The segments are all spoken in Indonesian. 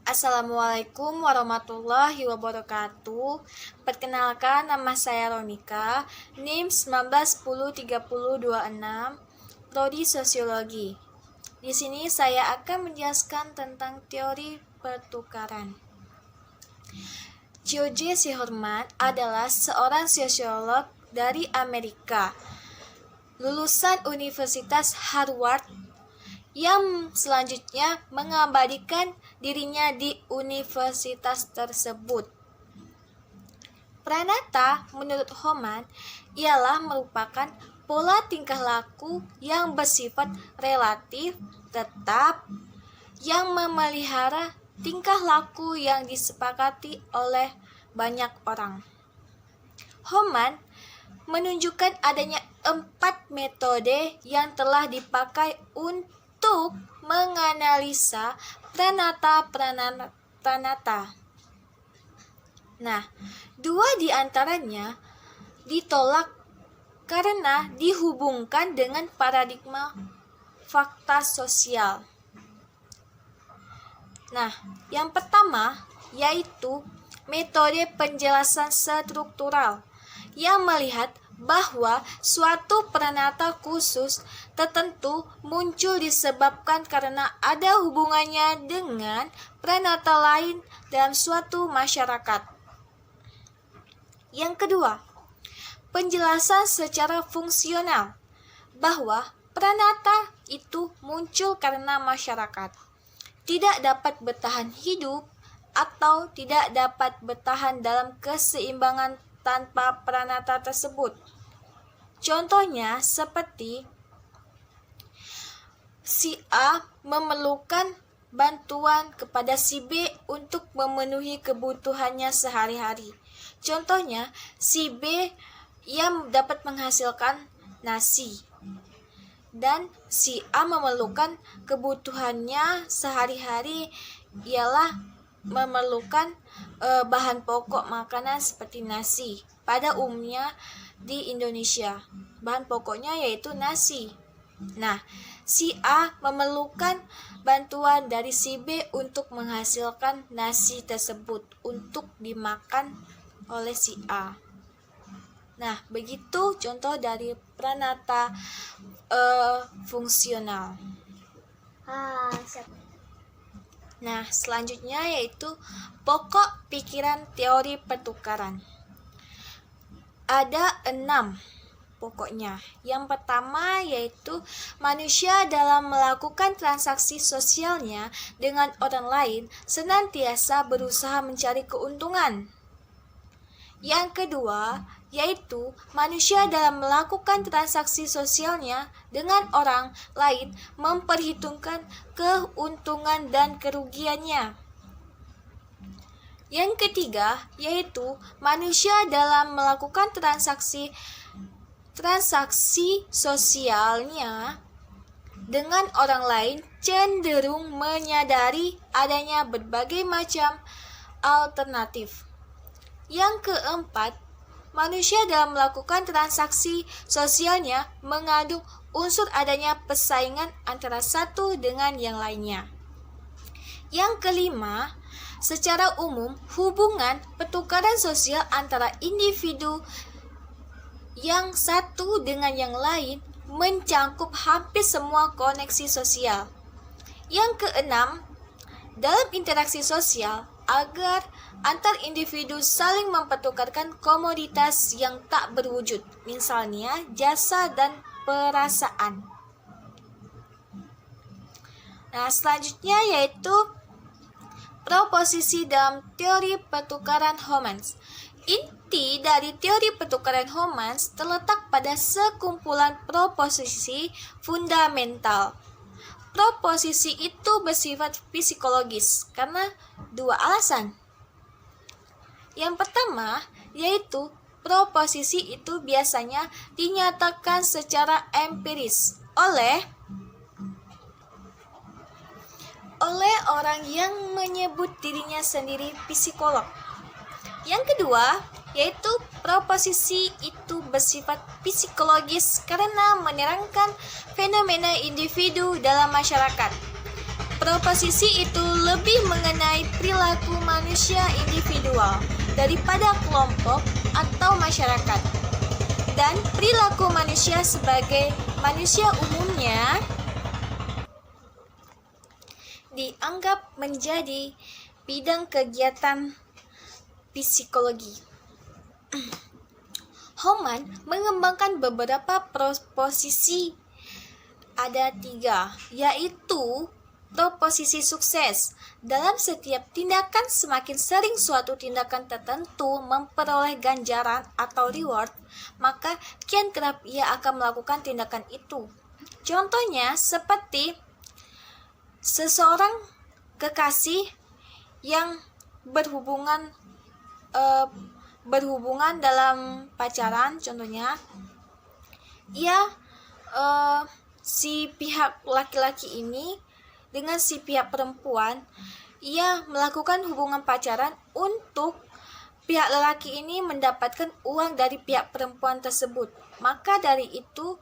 Assalamualaikum warahmatullahi wabarakatuh. Perkenalkan, nama saya Ronika, NIM 19103026, Prodi Sosiologi. Di sini saya akan menjelaskan tentang teori pertukaran. George Sihoman adalah seorang sosiolog dari Amerika, lulusan Universitas Harvard, yang selanjutnya mengabadikan dirinya di universitas tersebut. Pranata menurut Homan ialah merupakan pola tingkah laku yang bersifat relatif tetap yang memelihara tingkah laku yang disepakati oleh banyak orang. Homan menunjukkan adanya 4 metode yang telah dipakai untuk menganalisa pranata. Nah, 2 di antaranya ditolak karena dihubungkan dengan paradigma fakta sosial. Nah, yang pertama yaitu metode penjelasan struktural yang melihat bahwa suatu pranata khusus tertentu muncul disebabkan karena ada hubungannya dengan pranata lain dalam suatu masyarakat. Yang kedua, penjelasan secara fungsional bahwa pranata itu muncul karena masyarakat tidak dapat bertahan hidup atau tidak dapat bertahan dalam keseimbangan tanpa pranata tersebut. Contohnya seperti si A memerlukan bantuan kepada si B untuk memenuhi kebutuhannya sehari-hari. Contohnya si B yang dapat menghasilkan nasi dan si A memerlukan kebutuhannya sehari-hari ialah memerlukan bahan pokok makanan seperti nasi. Pada umumnya di Indonesia, bahan pokoknya yaitu nasi. Nah, si A memerlukan bantuan dari si B untuk menghasilkan nasi tersebut untuk dimakan oleh si A. Nah, begitu contoh dari pranata fungsional. Nah, selanjutnya yaitu pokok pikiran teori pertukaran. Ada 6 pokoknya. Yang pertama yaitu manusia dalam melakukan transaksi sosialnya dengan orang lain senantiasa berusaha mencari keuntungan. Yang kedua yaitu manusia dalam melakukan transaksi sosialnya dengan orang lain memperhitungkan keuntungan dan kerugiannya. Yang ketiga yaitu manusia dalam melakukan transaksi sosialnya dengan orang lain cenderung menyadari adanya berbagai macam alternatif. Yang keempat, manusia dalam melakukan transaksi sosialnya mengandung unsur adanya persaingan antara satu dengan yang lainnya. Yang kelima, secara umum hubungan pertukaran sosial antara individu yang satu dengan yang lain mencakup hampir semua koneksi sosial. Yang keenam, dalam interaksi sosial agar antar individu saling mempertukarkan komoditas yang tak berwujud, misalnya jasa dan perasaan. Nah, selanjutnya yaitu proposisi dalam teori pertukaran Homans. Inti dari teori pertukaran Homans terletak pada sekumpulan proposisi fundamental. Proposisi itu bersifat psikologis karena 2 alasan. Yang pertama yaitu proposisi itu biasanya dinyatakan secara empiris oleh orang yang menyebut dirinya sendiri psikolog. Yang kedua yaitu proposisi itu bersifat psikologis karena menerangkan fenomena individu dalam masyarakat. Proposisi itu lebih mengenai perilaku manusia individual daripada kelompok atau masyarakat. Dan perilaku manusia sebagai manusia umumnya dianggap menjadi bidang kegiatan psikologi. Homan mengembangkan beberapa proposisi. Ada 3, yaitu proposisi sukses. Dalam setiap tindakan, semakin sering suatu tindakan tertentu memperoleh ganjaran atau reward, maka kian kerap ia akan melakukan tindakan itu. Contohnya seperti seseorang kekasih yang berhubungan dalam pacaran, contohnya si pihak laki-laki ini dengan si pihak perempuan, ia melakukan hubungan pacaran untuk pihak lelaki ini mendapatkan uang dari pihak perempuan tersebut. Maka dari itu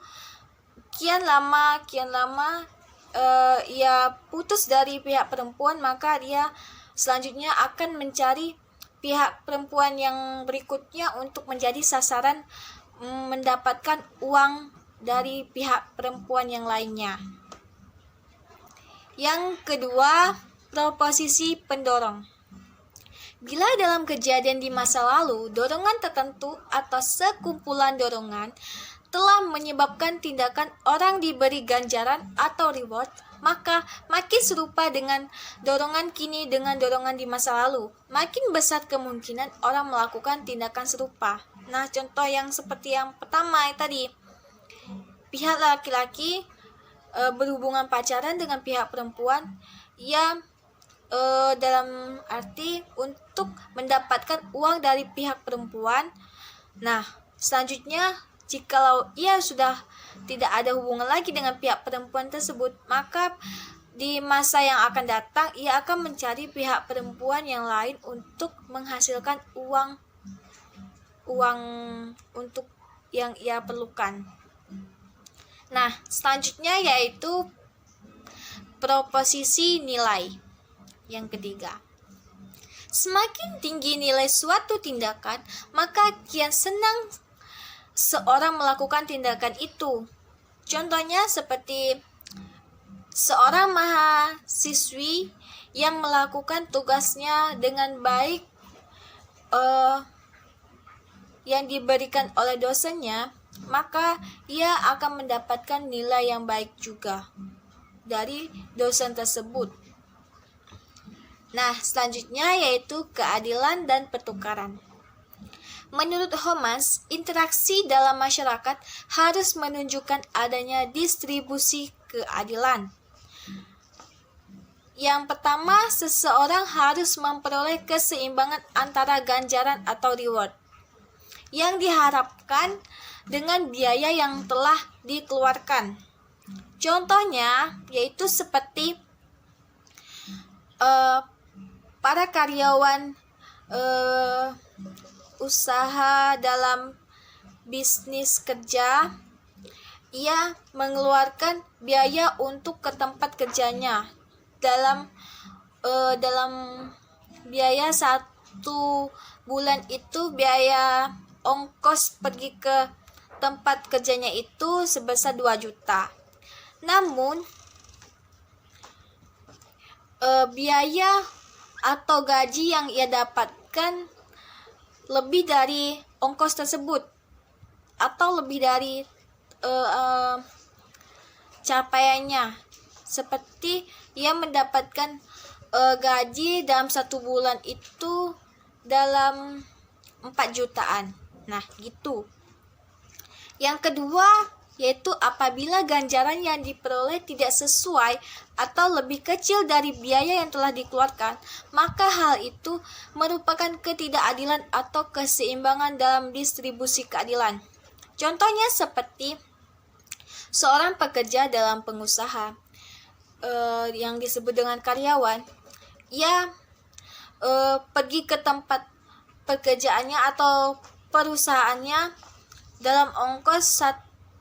kian lama ia putus dari pihak perempuan, maka dia selanjutnya akan mencari pihak perempuan yang berikutnya untuk menjadi sasaran mendapatkan uang dari pihak perempuan yang lainnya. Yang kedua, proposisi pendorong. Bila dalam kejadian di masa lalu, dorongan tertentu atau sekumpulan dorongan telah menyebabkan tindakan orang diberi ganjaran atau reward, maka makin serupa dengan dorongan kini dengan dorongan di masa lalu. Makin besar kemungkinan orang melakukan tindakan serupa. Nah, contoh yang seperti yang pertama tadi, pihak laki-laki berhubungan pacaran dengan pihak perempuan, ia dalam arti untuk mendapatkan uang dari pihak perempuan. Nah, selanjutnya jikalau ia sudah tidak ada hubungan lagi dengan pihak perempuan tersebut, maka di masa yang akan datang ia akan mencari pihak perempuan yang lain untuk menghasilkan uang untuk yang ia perlukan. Nah, selanjutnya yaitu proposisi nilai. Yang ketiga, semakin tinggi nilai suatu tindakan, maka kian senang seorang melakukan tindakan itu. Contohnya seperti seorang mahasiswi yang melakukan tugasnya dengan baik yang diberikan oleh dosennya, maka ia akan mendapatkan nilai yang baik juga dari dosen tersebut. Nah, selanjutnya yaitu keadilan dan pertukaran. Menurut Homans, interaksi dalam masyarakat harus menunjukkan adanya distribusi keadilan. Yang pertama, seseorang harus memperoleh keseimbangan antara ganjaran atau reward yang diharapkan dengan biaya yang telah dikeluarkan. Contohnya yaitu seperti para karyawan usaha dalam bisnis kerja, ia mengeluarkan biaya untuk ke tempat kerjanya dalam biaya 1 bulan itu, biaya ongkos pergi ke tempat kerjanya itu sebesar 2 juta. Namun biaya atau gaji yang ia dapatkan lebih dari ongkos tersebut, atau lebih dari capaiannya. Seperti ia mendapatkan gaji dalam 1 bulan itu dalam 4 jutaan. Nah, gitu. Yang kedua yaitu apabila ganjaran yang diperoleh tidak sesuai atau lebih kecil dari biaya yang telah dikeluarkan, maka hal itu merupakan ketidakadilan atau keseimbangan dalam distribusi keadilan. Contohnya seperti seorang pekerja dalam pengusaha yang disebut dengan karyawan, ia pergi ke tempat pekerjaannya atau perusahaannya dalam ongkos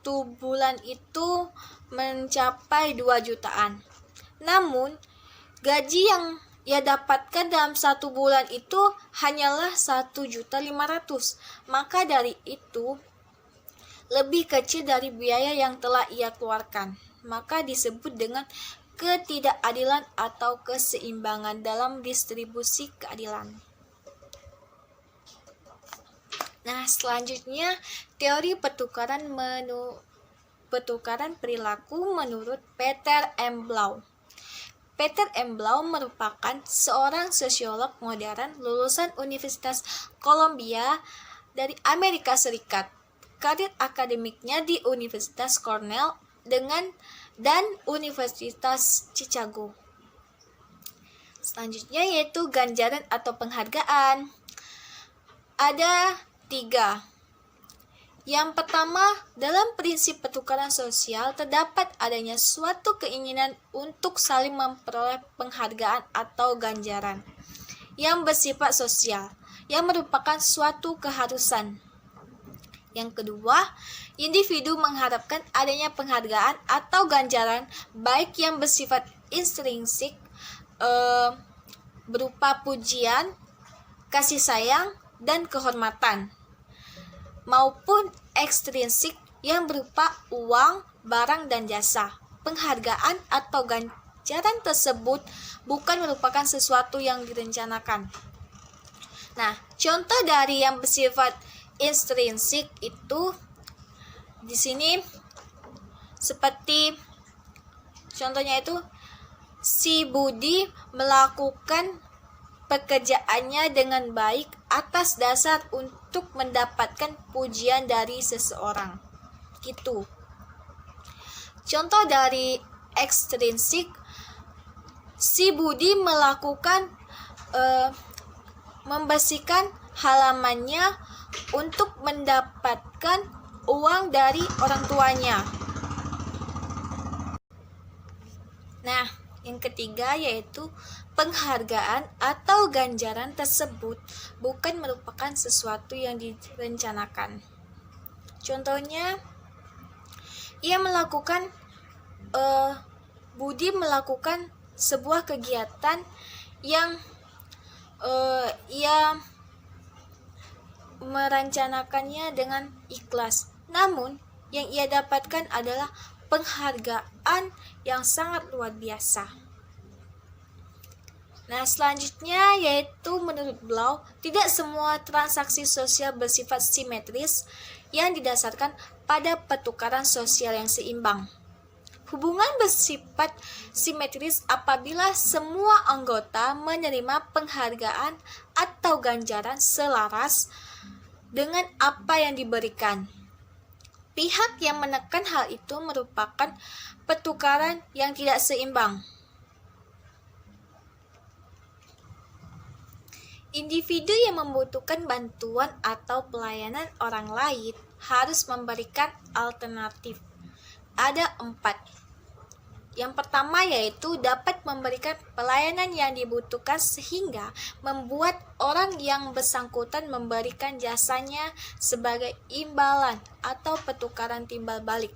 1 bulan itu mencapai 2 jutaan. Namun gaji yang ia dapatkan dalam 1 bulan itu hanyalah 1.500.000. Maka dari itu lebih kecil dari biaya yang telah ia keluarkan. Maka disebut dengan ketidakadilan atau keseimbangan dalam distribusi keadilan. Nah, selanjutnya teori pertukaran perilaku menurut Peter M. Blau. Peter M. Blau merupakan seorang sosiolog modern lulusan Universitas Columbia dari Amerika Serikat. Karir akademiknya di Universitas Cornell dan Universitas Chicago. Selanjutnya yaitu ganjaran atau penghargaan. Ada 3. Yang pertama, dalam prinsip pertukaran sosial terdapat adanya suatu keinginan untuk saling memperoleh penghargaan atau ganjaran yang bersifat sosial, yang merupakan suatu keharusan. Yang kedua, individu mengharapkan adanya penghargaan atau ganjaran baik yang bersifat intrinsik berupa pujian, kasih sayang, dan kehormatan, maupun ekstrinsik yang berupa uang, barang, dan jasa. Penghargaan atau ganjaran tersebut bukan merupakan sesuatu yang direncanakan. Nah, contoh dari yang bersifat intrinsik itu di sini seperti contohnya itu si Budi melakukan pekerjaannya dengan baik atas dasar untuk mendapatkan pujian dari seseorang. Gitu. Contoh dari ekstrinsik, si Budi melakukan membersihkan halamannya untuk mendapatkan uang dari orang tuanya. Nah, yang ketiga yaitu penghargaan atau ganjaran tersebut bukan merupakan sesuatu yang direncanakan. Contohnya, Budi melakukan sebuah kegiatan yang ia merencanakannya dengan ikhlas. Namun, yang ia dapatkan adalah penghargaan yang sangat luar biasa. Nah, selanjutnya yaitu menurut Blau, tidak semua transaksi sosial bersifat simetris yang didasarkan pada pertukaran sosial yang seimbang. Hubungan bersifat simetris apabila semua anggota menerima penghargaan atau ganjaran selaras dengan apa yang diberikan. Pihak yang menekan hal itu merupakan pertukaran yang tidak seimbang. Individu yang membutuhkan bantuan atau pelayanan orang lain harus memberikan alternatif. Ada 4. Yang pertama yaitu dapat memberikan pelayanan yang dibutuhkan sehingga membuat orang yang bersangkutan memberikan jasanya sebagai imbalan atau pertukaran timbal balik.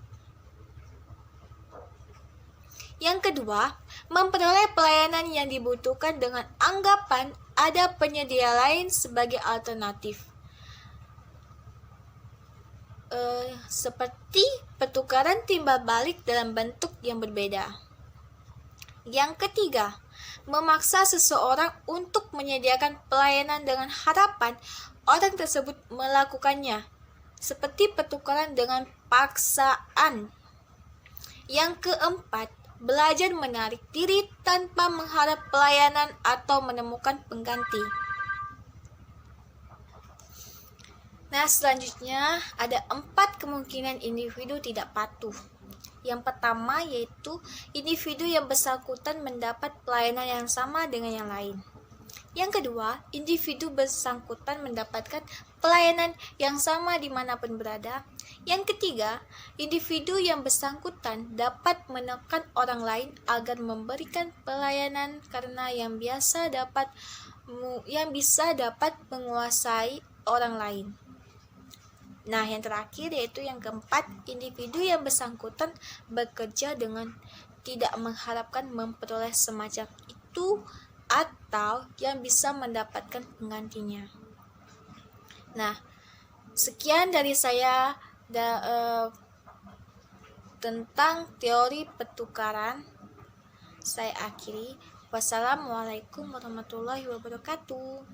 Yang kedua, memperoleh pelayanan yang dibutuhkan dengan anggapan ada penyedia lain sebagai alternatif. Seperti pertukaran timbal balik dalam bentuk yang berbeda. Yang ketiga, memaksa seseorang untuk menyediakan pelayanan dengan harapan orang tersebut melakukannya, seperti pertukaran dengan paksaan. Yang keempat, belajar menarik diri tanpa mengharap pelayanan atau menemukan pengganti. Nah, selanjutnya ada 4 kemungkinan individu tidak patuh. Yang pertama yaitu individu yang bersangkutan mendapat pelayanan yang sama dengan yang lain. Yang kedua, individu bersangkutan mendapatkan pelayanan yang sama dimanapun berada. Yang ketiga, individu yang bersangkutan dapat menekan orang lain agar memberikan pelayanan karena yang bisa dapat menguasai orang lain. Nah, yang terakhir yaitu yang keempat, individu yang bersangkutan bekerja dengan tidak mengharapkan memperoleh semacam itu sesuatu atau yang bisa mendapatkan penggantinya. Nah, sekian dari saya tentang teori pertukaran. Saya akhiri. Wassalamualaikum warahmatullahi wabarakatuh.